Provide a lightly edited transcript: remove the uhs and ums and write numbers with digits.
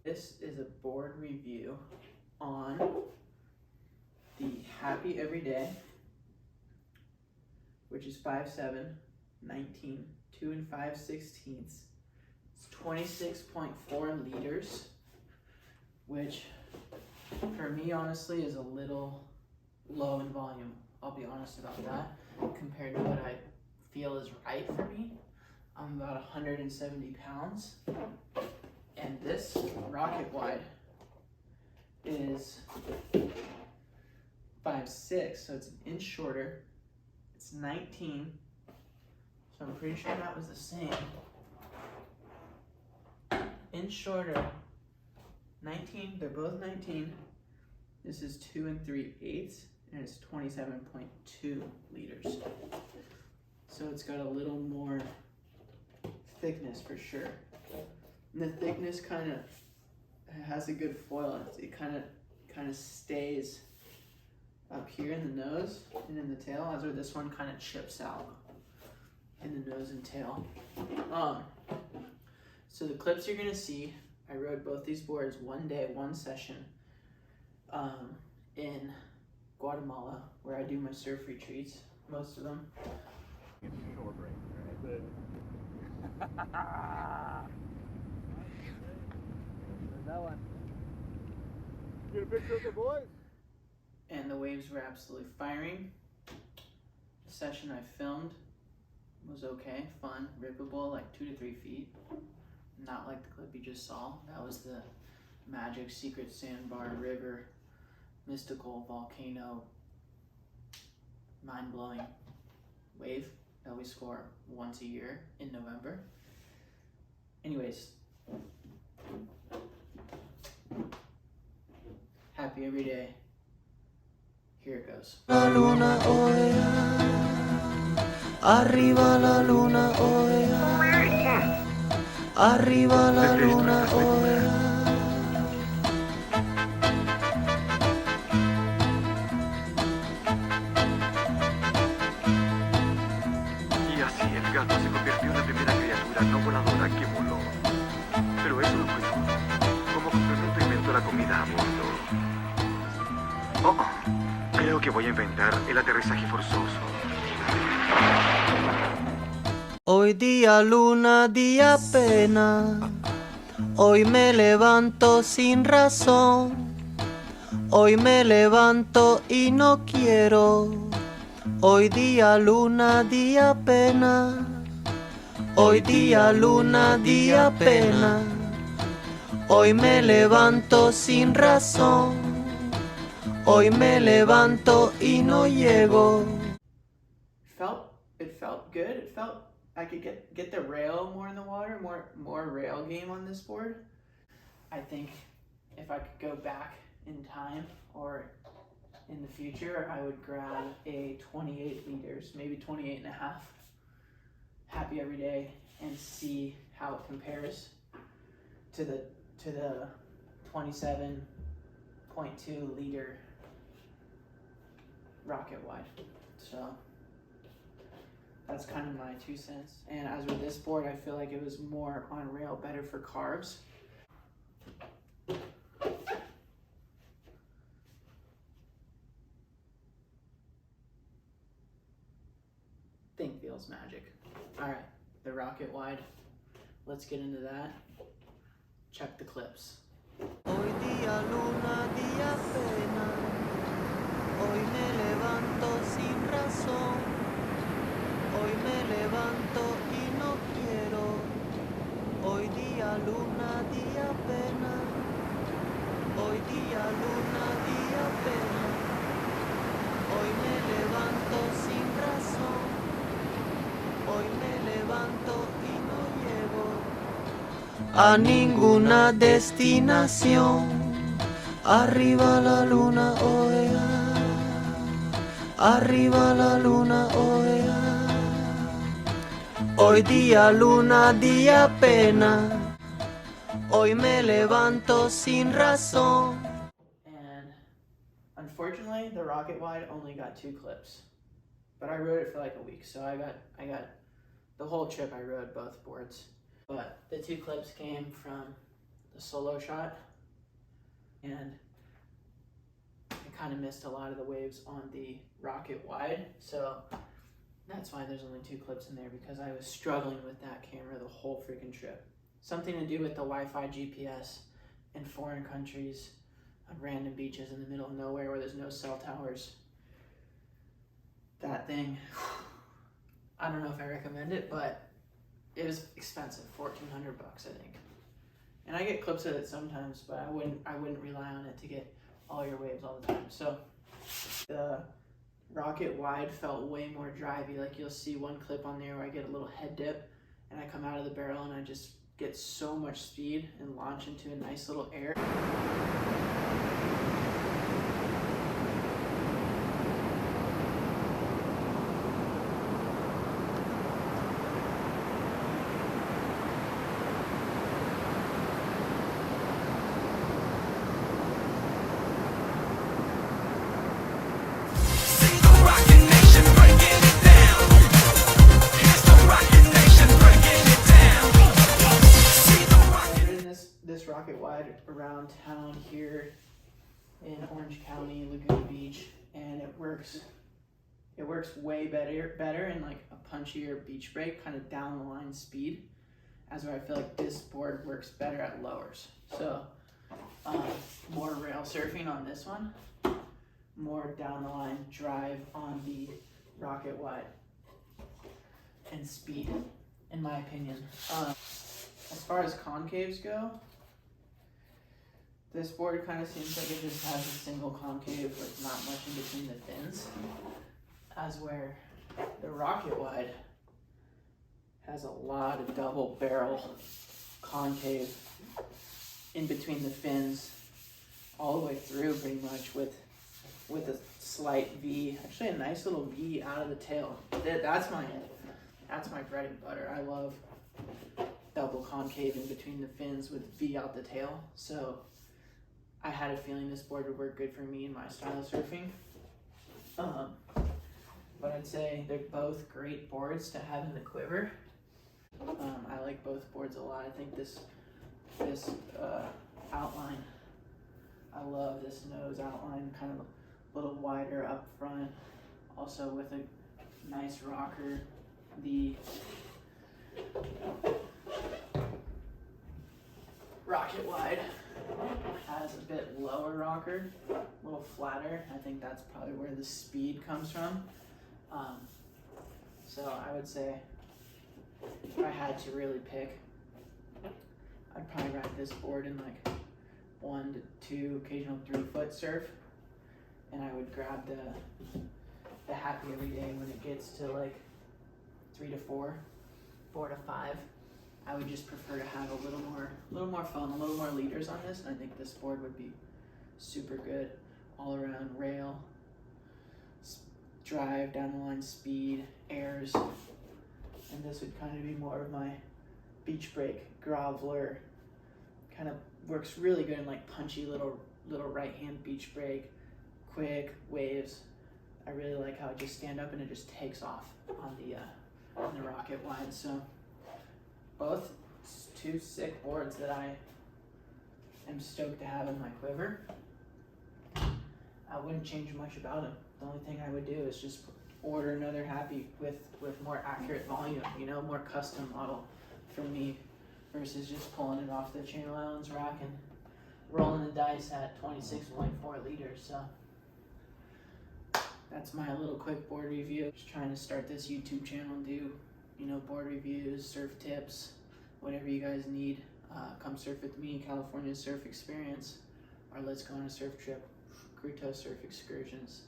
This is a board review on the Happy Everyday, which is 5'7", 19, 2 5/16. It's 26.4 liters, which for me honestly is a little low in volume. I'll be honest about that compared to what I feel is right for me. I'm about 170 pounds. And this rocket wide is 5'6", so it's an inch shorter. It's 19, so I'm pretty sure that was the same. Inch shorter, 19, they're both 19. This is 2 3/8, and it's 27.2 liters. So it's got a little more thickness for sure. And the thickness kind of has a good foil. It kind of stays up here in the nose and in the tail, as where this one kind of chips out in the nose and tail. So the clips you're gonna see, I rode both these boards one day, one session, in Guatemala, where I do my surf retreats, most of them. It's short break, right? That one. Get a picture of the boys? And the waves were absolutely firing. The session I filmed was okay, fun, rippable, like 2 to 3 feet. Not like the clip you just saw. That was the magic secret sandbar river, mystical volcano, mind-blowing wave that we score once a year in November. Anyways, happy every day. Here it goes. La luna hoy, arriba la luna hoy, arriba la luna hoy. Y así el gato se convirtió en la primera criatura no voladora que voló. Pero eso no fue todo. Como complemento inventó la comida a bordo. Creo que voy a inventar el aterrizaje forzoso. Hoy día luna, día pena. Hoy me levanto sin razón. Hoy me levanto y no quiero. Hoy día luna, día pena. Hoy día luna, día pena. Hoy me levanto sin razón. Hoy me levanto y no llego. It felt good. It felt I could get the rail more in the water, more rail game on this board. I think if I could go back in time or in the future, I would grab a 28 liters, maybe 28 and a half Happy Everyday and see how it compares to the 27.2 liter rocket wide. So that's kind of my 2 cents. And as with this board, I feel like it was more on rail, better for carbs. Thing feels magic. All right, the rocket wide. Let's get into that. Check the clips. Hoy día luna, día pena. Hoy me levanto sin razón. Hoy me levanto y no quiero. Hoy día luna, día pena. Hoy día luna, día pena. Hoy me levanto sin razón. Hoy me levanto y no llego a ninguna destinación. Arriba la luna hoy, arriba la luna hoy. Hoy día luna, día pena. Hoy me levanto sin razón. And unfortunately, the rocket wide only got 2 clips, but I rode it for like a week, so I got the whole trip. I rode both boards, but the 2 clips came from the solo shot, and I kind of missed a lot of the waves on the rocket wide, so that's why there's only 2 clips in there, because I was struggling with that camera the whole freaking trip. Something to do with the Wi-Fi GPS in foreign countries, on random beaches in the middle of nowhere where there's no cell towers. That thing, I don't know if I recommend it, but it was expensive, $1,400 I think. And I get clips of it sometimes, but I wouldn't rely on it to get all your waves all the time. So the rocket wide felt way more drivey. Like you'll see one clip on there where I get a little head dip and I come out of the barrel and I just get so much speed and launch into a nice little air. This rocket wide around town here in Orange County, Laguna Beach, and it works way better in like a punchier beach break, kind of down the line speed, as where I feel like this board works better at lowers. So more rail surfing on this one, more down the line drive on the rocket wide, and speed, in my opinion. As far as concaves go, this board kind of seems like it just has a single concave with not much in between the fins, as where the rocket wide has a lot of double barrel concave in between the fins all the way through pretty much, with a slight V, actually a nice little V out of the tail. That's my bread and butter. I love double concave in between the fins with V out the tail. So I had a feeling this board would work good for me and my style of surfing. But I'd say they're both great boards to have in the quiver. I like both boards a lot. I think this outline, I love this nose outline, kind of a little wider up front, also with a nice rocker. The rocket wide has a bit lower rocker, a little flatter. I think that's probably where the speed comes from. So I would say if I had to really pick, I'd probably ride this board in like 1 to 2, occasional 3 foot surf, and I would grab the happy every day when it gets to like 3 to 4, 4 to 5. I would just prefer to have a little more fun, a little more leaders on this, and I think this board would be super good all around rail, drive, down the line speed, airs, and this would kind of be more of my beach break, groveler, kind of works really good in like punchy little right hand beach break, quick waves. I really like how it just stand up and it just takes off on the rocket wide. So both 2 sick boards that I am stoked to have in my quiver. I wouldn't change much about them. The only thing I would do is just order another happy with more accurate volume, you know, more custom model for me, versus just pulling it off the Channel Islands rack and rolling the dice at 26.4 liters. So that's my little quick board review. Just trying to start this YouTube channel and do, you know, board reviews, surf tips, whatever you guys need. Come surf with me, California Surf Experience, or let's go on a surf trip, Croteau Surf Excursions.